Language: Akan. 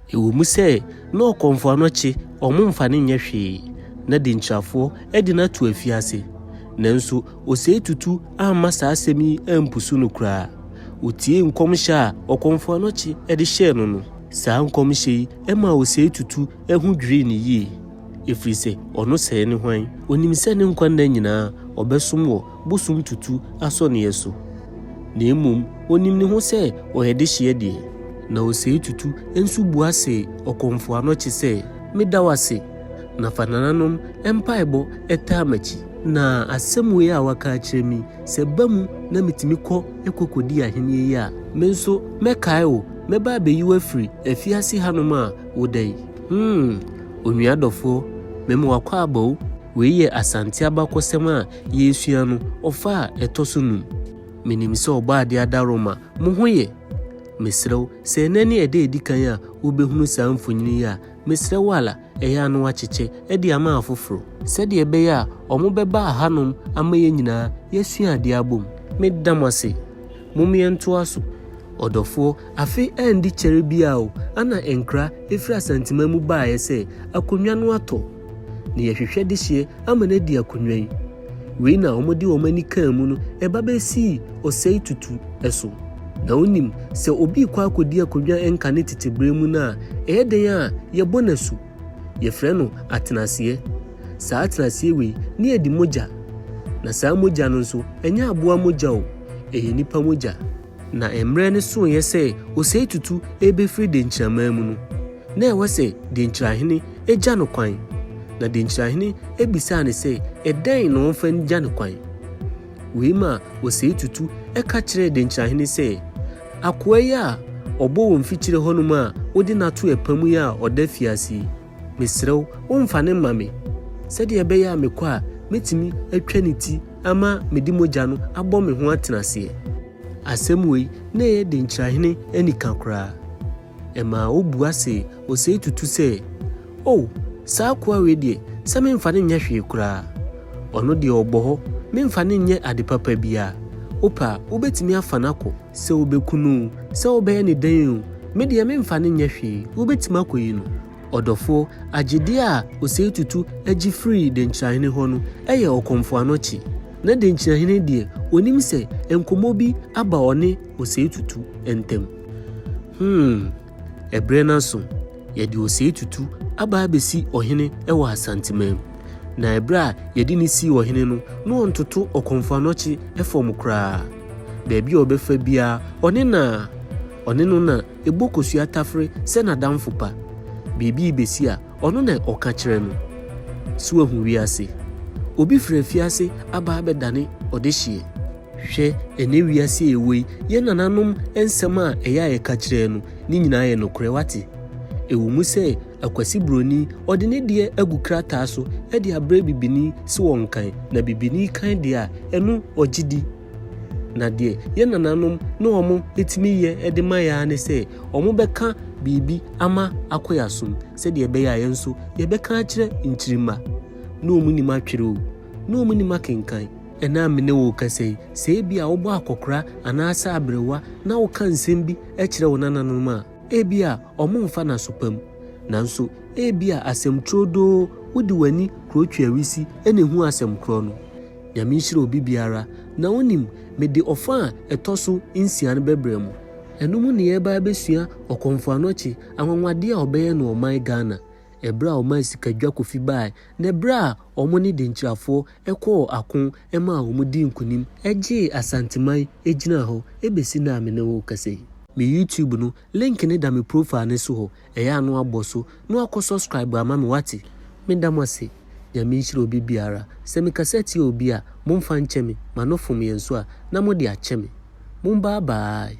Ewo mu se na Okomfo Anokye omumfa ne nyɛ hwee na de nkyafo edi na to afiase. Nanso Osei Tutu amma saa asɛm yi ampusu no kura. Otie nkɔmhyɛ a Okomfo Anokye edi hyɛ no no. Saa nkɔmhyɛ yi ema Osei Tutu ehu dwiri ne yie. Efiri sɛ ɔno sɛ ne hwan onim sɛ ne nkwanda nyinaa ɔbɛsom wɔ bosom Tutu asɔ ne yeso. Na emom onim ne ho sɛ ɔyɛ de hye de. Na Osei Tutu ensu bua se Okomfo Anokye sɛ meda wase na fanananom empaebɔ eta amachi na asɛm we a waka kyerɛ mi sɛ bamu na mitimi kɔ ekokodi ahene yi a me nso mɛkae wo mɛba abeyi wafiri afiase hanom a wodai. Onua dɔfo memu wakɔ abawo we yɛ Asante abakɔsɛm a yesua no ɔfa a ɛtɔso num. Menim sɛ ɔba ade adaroma mo ho yɛ. Mesrew sɛ nani ɛde edi kan a wobɛhunu saa mfonyini a mesrew ala ɛyɛ ano akyekye ɛde ama afoforo sɛde ɛbɛyɛ a ɔmo bɛba ahanom ama yɛ nyinaa yɛsua ade abom. Medam ase momiɛnto aso ɔdɔfo afi andi kyere bia o ana enkra efiri Asanteman mu baa yɛ sɛ akonwa no atɔ ne yɛhwehwɛ de hye ama na di akonwa yi we na ɔmo de ɔmo ani kan mu no ɛba bɛsi Osei Tutu ɛso. Na onim sɛ obi kwa akodi akonwa enka ne tetebre mu na ɛyɛ den a yɛbɔ nasu yɛfrɛ no atenaseɛ. Saa atenaseɛ we ne edi mogya na saa mogya no nso ɛnyɛ aboa mogya o ɛyɛ nipa mogya. Na emre ne so yɛ sɛ Osei Tutu ebefiri de nkyiraman mu no na ɛwɔ sɛ de nkyirahene egya no kwan. Na de nkyirahene ebisa ne sɛ ɛdan na ɔmfa ngya no kwan. We ma Osei Tutu ɛka kyerɛ de nkyirahene sɛ akoa yi a ɔbɔ wɔn fikyire hɔnom a odi nato ɛpamu yi a ɔda fiase mesrew womfa ne ma me sɛde ɛbɛyɛ a mekɔ a metimi atwa ne ti ama medi mogya no abɔ me ho atenaseɛ. Asɛm wei na ɛyɛ de nkyirahene anika koraa. Ɛma obua se Osei Tutu sɛ saa akoa wei deɛ sɛ memfa ne nyɛ hwee koraa ɔno deɛ ɔbɔ hɔ memfa ne nyɛ ade papa bia opa wobɛtimi afa nako sɛ wobɛkunu sɛ wobɛyɛ ne dan o me deɛ memfa ne nyɛ hwee wobɛtimi akɔyi no. Ɔdɔfo agyede a Osei Tutu agyi free de nkyirahene hɔ no ɛyɛ Okomfo Anokye. Na de nkyirahene deɛ onim sɛ enkomo bi aba ɔne Osei Tutu entem. Ɛbrɛ na so yɛde Osei Tutu aba abesi ɔhene ɛwɔ Asanteman. Na ɛbrɛ a yɛde ne si ɔhene no na ɔntoto Okomfo Anokye ɛfɔm koraa. Baabi a ɔbɛfa bia ɔne no na ebo kosua tafre sɛ nadamfo pa. Bibi besi a ɔno na ɔka kyerɛ no. So ahu wiase. Obi firi afiase aba abɛdane ɔde hye. Hwɛ ene wiase ewoi yɛ nananom ensɛm a ɛyɛ a yɛka kyerɛ no ne nyinaa yɛ nokorɛ wate. Ewo mu sɛ akwasi broni ɔde ne deɛ agu krataa so ɛde abrɛ bibini si wɔn kan na bibini kan deɛ a ɛno ɔgyidi. Na deɛ yɛ nananom na ɔmo etimi yɛ ɛde ma ya ne sɛ ɔmo bɛka bibi ama akɔyasom sɛdeɛ ɛbɛyɛ a yɛn nso yɛbɛka akyerɛ nkyirima na ɔmo nim atwere o na ɔmo nim akenkan. Ɛna mene wo kasɛi sɛ ebi a wobɔ akɔkora anaasɛ abrewa na woka nsɛm bi ɛkyerɛ wo nananom a ebi a ɔmo mfa na sopam nanso ebi a asɛm trodo wodi wani krotwa wisi ɛna hu asɛm kro no. Nyame nhyira obi biara na wonim mede ɔfa a ɛtɔso nsia no bɛbrɛ mu. Ɛno mu ne yɛba abɛsua Okomfo Anokye anwanwade a ɔbɛyɛ no ɔman Ghana ɛbrɛ a ɔman sikadwa kofi bae na ɛbrɛ a ɔmo ne de nkyirafoɔ ɛkɔɔ ako ɛma a ɔmo di nkunim ɛgye Asanteman egyina hɔ ebesi na amene wo kasɛi. Me YouTube no link ne da me profile ne so hɔ ɛyɛ ano abɔ so na akɔ subscribe ama me wate. Medam ase Nyame nhyira obi biara sɛ me kasɛti obi a momfa nkyɛ me ma no fom yɛn so a na mo de akyɛ me. Bye bye.